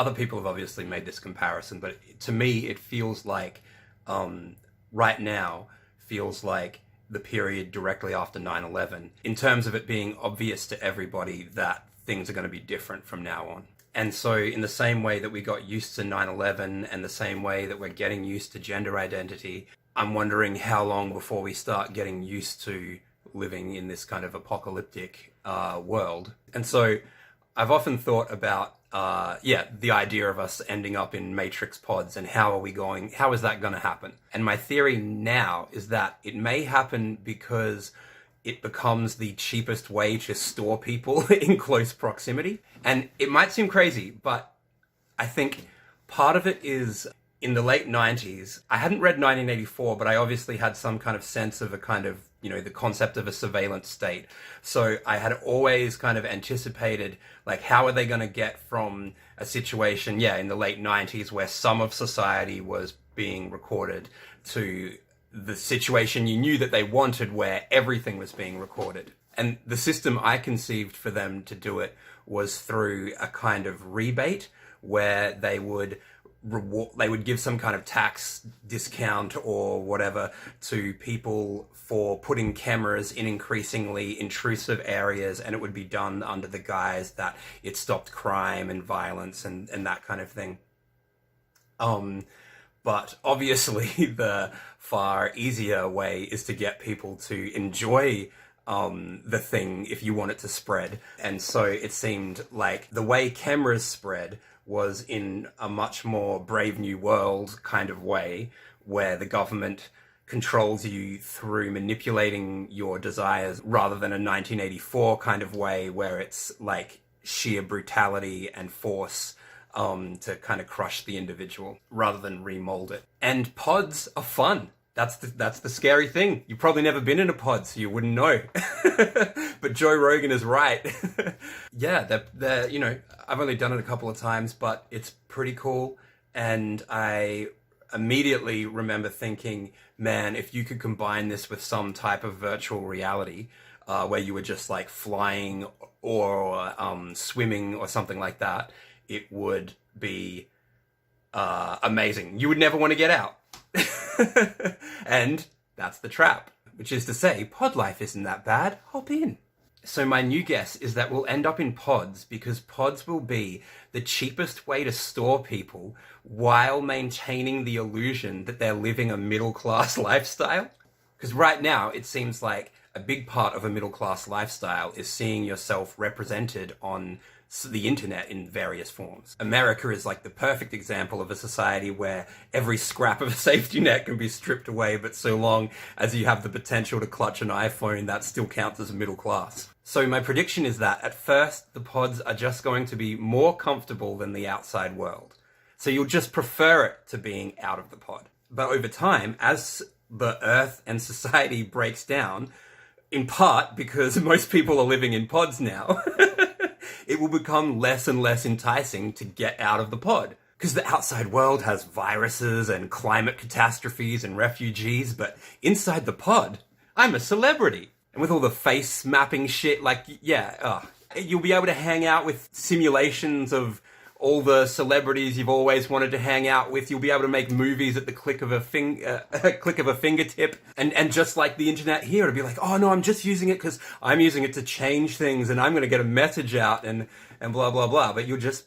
other people have obviously made this comparison, but to me, it feels like right now feels like the period directly after 9/11, in terms of it being obvious to everybody that things are going to be different from now on. And so in the same way that we got used to 9/11 and the same way that we're getting used to gender identity, I'm wondering how long before we start getting used to living in this kind of apocalyptic world. And so I've often thought about, the idea of us ending up in Matrix pods and how is that going to happen? And my theory now is that it may happen because it becomes the cheapest way to store people in close proximity. And it might seem crazy, but I think part of it is in the late 90s. I hadn't read 1984, but I obviously had some kind of sense of a kind of, the concept of a surveillance state. So I had always kind of anticipated, like, how are they going to get from a situation, in the late 90s where some of society was being recorded to the situation you knew that they wanted where everything was being recorded. And the system I conceived for them to do it was through a kind of rebate where they would give some kind of tax discount or whatever to people for putting cameras in increasingly intrusive areas, and it would be done under the guise that it stopped crime and violence and that kind of thing. But obviously the far easier way is to get people to enjoy the thing if you want it to spread. And so it seemed like the way cameras spread was in a much more Brave New World kind of way, where the government controls you through manipulating your desires, rather than a 1984 kind of way where it's like sheer brutality and force to kind of crush the individual rather than remold it. And pods are fun. That's the scary thing. You've probably never been in a pod, so you wouldn't know. But Joe Rogan is right. they're I've only done it a couple of times, but it's pretty cool. And I immediately remember thinking, man, if you could combine this with some type of virtual reality, where you were just like flying or swimming or something like that, it would be amazing. You would never want to get out. And that's the trap, which is to say, pod life isn't that bad. Hop in. So my new guess is that we'll end up in pods because pods will be the cheapest way to store people while maintaining the illusion that they're living a middle-class lifestyle. Because right now, it seems like a big part of a middle-class lifestyle is seeing yourself represented on the internet in various forms. America is like the perfect example of a society where every scrap of a safety net can be stripped away, but so long as you have the potential to clutch an iPhone, that still counts as a middle class. So my prediction is that at first, the pods are just going to be more comfortable than the outside world. So you'll just prefer it to being out of the pod. But over time, as the earth and society breaks down, in part because most people are living in pods now, it will become less and less enticing to get out of the pod. Because the outside world has viruses and climate catastrophes and refugees, but inside the pod, I'm a celebrity. And with all the face mapping shit, you'll be able to hang out with simulations of all the celebrities you've always wanted to hang out with. You'll be able to make movies at the click of a fingertip. And just like the internet here, it'll be like, oh no, I'm just using it because I'm using it to change things and I'm going to get a message out and blah, blah, blah. But you'll just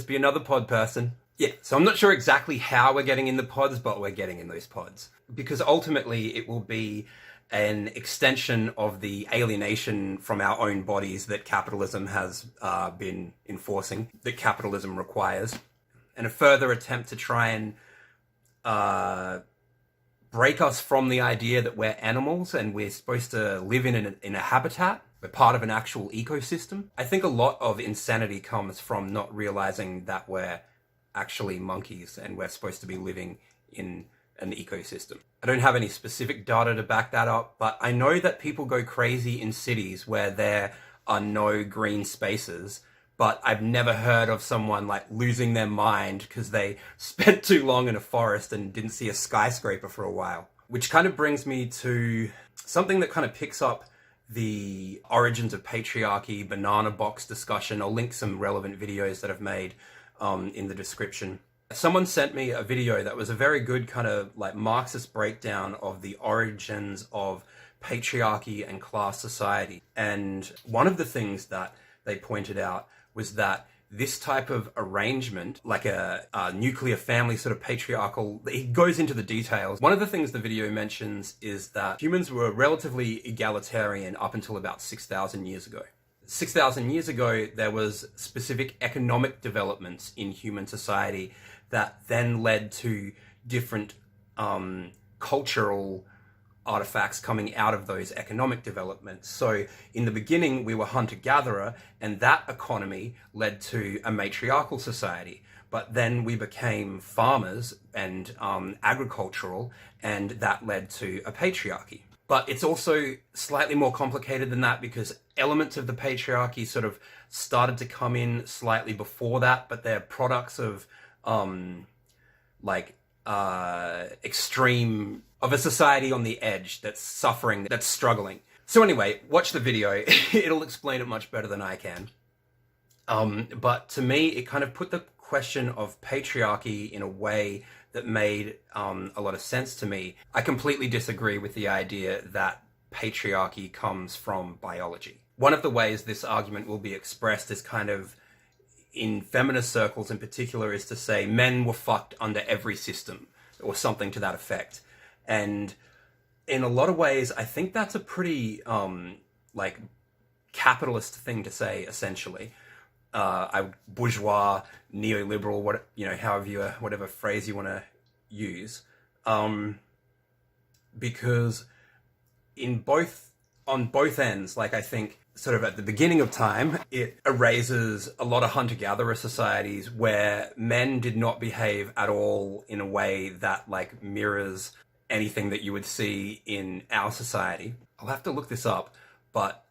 be another pod person. Yeah, so I'm not sure exactly how we're getting in the pods, but we're getting in those pods. Because ultimately it will be an extension of the alienation from our own bodies that capitalism has been enforcing, that capitalism requires, and a further attempt to try and break us from the idea that we're animals and we're supposed to live in a habitat. We're part of an actual ecosystem. I think a lot of insanity comes from not realizing that we're actually monkeys and we're supposed to be living in an ecosystem. I don't have any specific data to back that up, but I know that people go crazy in cities where there are no green spaces, but I've never heard of someone like losing their mind because they spent too long in a forest and didn't see a skyscraper for a while. Which kind of brings me to something that kind of picks up the origins of patriarchy, banana box discussion. I'll link some relevant videos that I've made in the description. Someone sent me a video that was a very good kind of like Marxist breakdown of the origins of patriarchy and class society. And one of the things that they pointed out was that this type of arrangement, like a nuclear family sort of patriarchal, he goes into the details. One of the things the video mentions is that humans were relatively egalitarian up until about 6,000 years ago. 6,000 years ago, there was specific economic developments in human society that then led to different cultural artifacts coming out of those economic developments. So in the beginning, we were hunter-gatherer, and that economy led to a matriarchal society. But then we became farmers and agricultural, and that led to a patriarchy. But it's also slightly more complicated than that, because elements of the patriarchy sort of started to come in slightly before that, but they're products of extreme, of a society on the edge that's suffering, that's struggling. So anyway, watch the video. It'll explain it much better than I can. But to me, it kind of put the question of patriarchy in a way that made a lot of sense to me. I completely disagree with the idea that patriarchy comes from biology. One of the ways this argument will be expressed is kind of, in feminist circles in particular, is to say men were fucked under every system, or something to that effect. And in a lot of ways, I think that's a pretty capitalist thing to say, essentially. Bourgeois, neoliberal, whatever phrase you want to use, because on both ends, like, I think sort of at the beginning of time, it erases a lot of hunter-gatherer societies where men did not behave at all in a way that like mirrors anything that you would see in our society. I'll have to look this up, but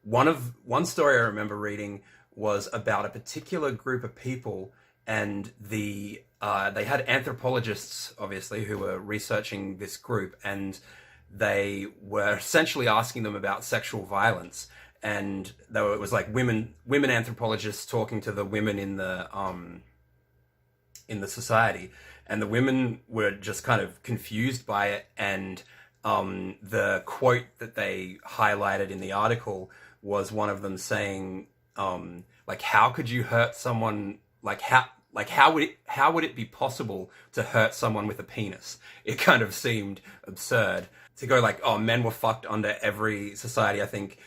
one story I remember reading was about a particular group of people, and they had anthropologists, obviously, who were researching this group, and they were essentially asking them about sexual violence. And it was like women anthropologists talking to the women in the society, and the women were just kind of confused by it. And the quote that they highlighted in the article was one of them saying, how could you hurt someone? How would it be possible to hurt someone with a penis? It kind of seemed absurd to go like, oh, men were fucked under every society. I think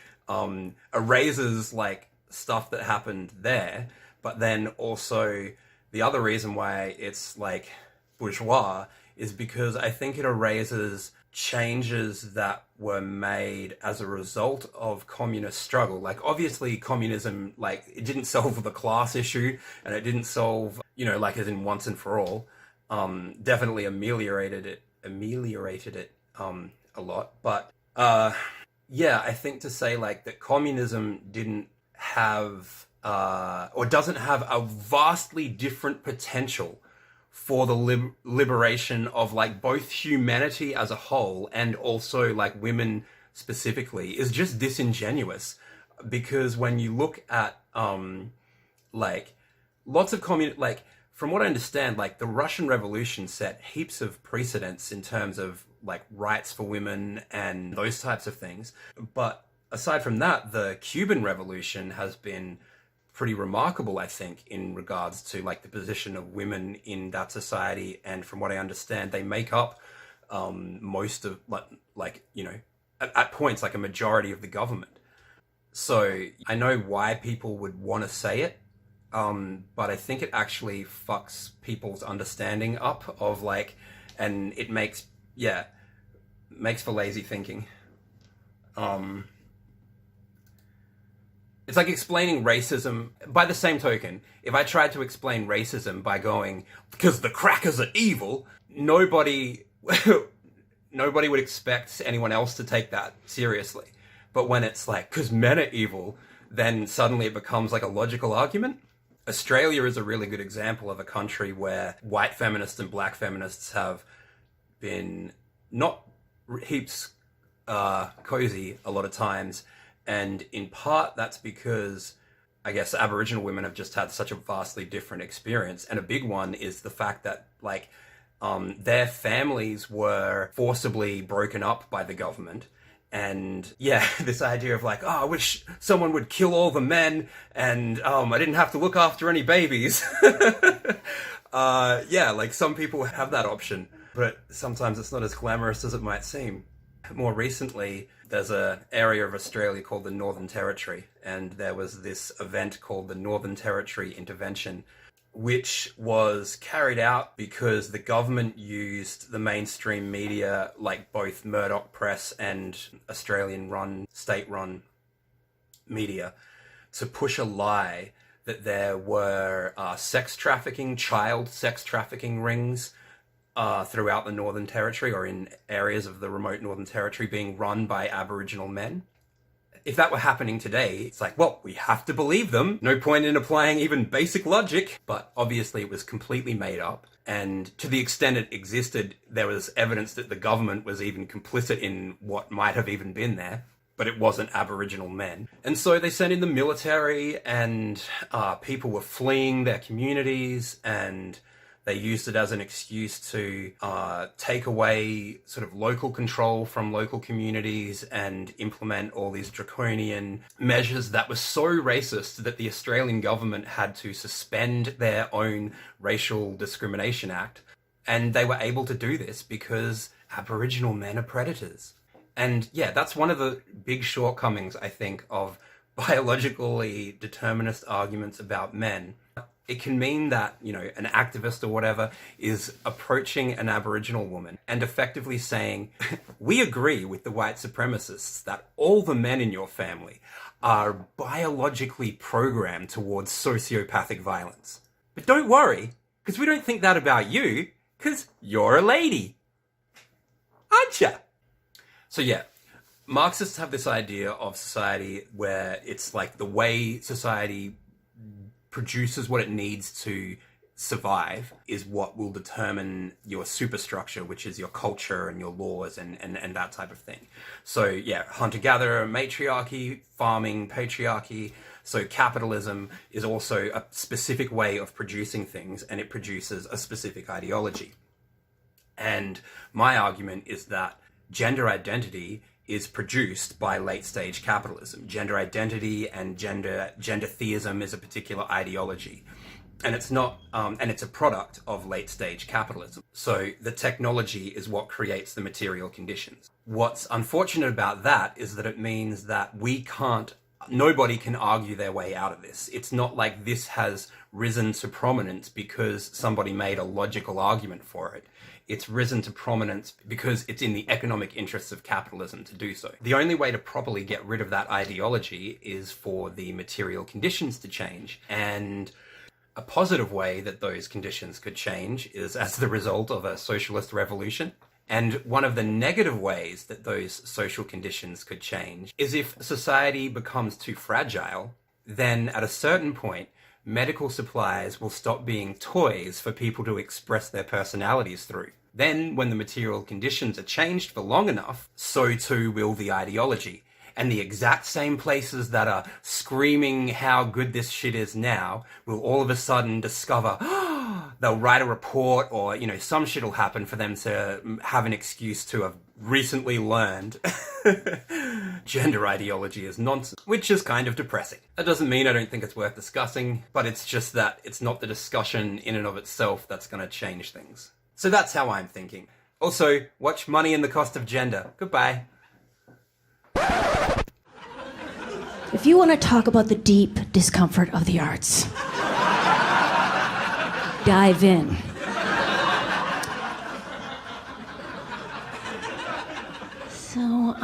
erases like stuff that happened there, but then also the other reason why it's like bourgeois is because I think it erases changes that were made as a result of communist struggle. Like, obviously communism, like, it didn't solve the class issue, and it didn't solve, as in once and for all. Definitely ameliorated it a lot. But yeah, I think to say like that communism didn't have or doesn't have a vastly different potential for the liberation of like both humanity as a whole and also like women specifically is just disingenuous. Because when you look at like lots of from what I understand, like the Russian Revolution set heaps of precedents in terms of like rights for women and those types of things. But aside from that, the Cuban Revolution has been pretty remarkable, I think, in regards to like the position of women in that society. And from what I understand, they make up most of at points like a majority of the government. So I know why people would want to say it, but I think it actually fucks people's understanding up of like, and it makes for lazy thinking. It's like explaining racism. By the same token, if I tried to explain racism by going, because the crackers are evil, nobody would expect anyone else to take that seriously. But when it's like, because men are evil, then suddenly it becomes like a logical argument. Australia is a really good example of a country where white feminists and black feminists have been not heaps cozy a lot of times. And in part, that's because I guess Aboriginal women have just had such a vastly different experience. And a big one is the fact that, like, their families were forcibly broken up by the government. And yeah, this idea of like, oh, I wish someone would kill all the men and I didn't have to look after any babies. Yeah, like some people have that option, but sometimes it's not as glamorous as it might seem. More recently, there's an area of Australia called the Northern Territory, and there was this event called the Northern Territory Intervention, which was carried out because the government used the mainstream media, like both Murdoch Press and Australian-run, state-run media, to push a lie that there were sex trafficking, child sex trafficking rings throughout the Northern Territory, or in areas of the remote Northern Territory, being run by Aboriginal men. If that were happening today, it's like, well, we have to believe them. No point in applying even basic logic. But obviously it was completely made up. And to the extent it existed, there was evidence that the government was even complicit in what might have even been there. But it wasn't Aboriginal men. And so they sent in the military, and people were fleeing their communities, and they used it as an excuse to take away sort of local control from local communities and implement all these draconian measures that were so racist that the Australian government had to suspend their own Racial Discrimination Act. And they were able to do this because Aboriginal men are predators. And yeah, that's one of the big shortcomings, I think, of biologically determinist arguments about men. It can mean that, you know, an activist or whatever is approaching an Aboriginal woman and effectively saying, we agree with the white supremacists that all the men in your family are biologically programmed towards sociopathic violence. But don't worry, because we don't think that about you, because you're a lady. Aren't ya? So yeah, Marxists have this idea of society where it's like the way society produces what it needs to survive is what will determine your superstructure, which is your culture and your laws and that type of thing. So yeah, hunter-gatherer, matriarchy, farming, patriarchy. So capitalism is also a specific way of producing things, and it produces a specific ideology. And my argument is that gender identity is produced by late-stage capitalism. Gender identity and gender theism is a particular ideology. And it's not, and it's a product of late-stage capitalism. So the technology is what creates the material conditions. What's unfortunate about that is that it means that nobody can argue their way out of this. It's not like this has risen to prominence because somebody made a logical argument for it. It's risen to prominence because it's in the economic interests of capitalism to do so. The only way to properly get rid of that ideology is for the material conditions to change. And a positive way that those conditions could change is as the result of a socialist revolution. And one of the negative ways that those social conditions could change is if society becomes too fragile, then at a certain point, medical supplies will stop being toys for people to express their personalities through. Then, when the material conditions are changed for long enough, so too will the ideology. And the exact same places that are screaming how good this shit is now will all of a sudden discover, they'll write a report, or, you know, some shit will happen for them to have an excuse to have recently learned gender ideology is nonsense, which is kind of depressing. That doesn't mean I don't think it's worth discussing, but it's just that it's not the discussion in and of itself that's going to change things. So that's how I'm thinking. Also, watch Money and the Cost of Gender. Goodbye. If you want to talk about the deep discomfort of the arts, dive in. So,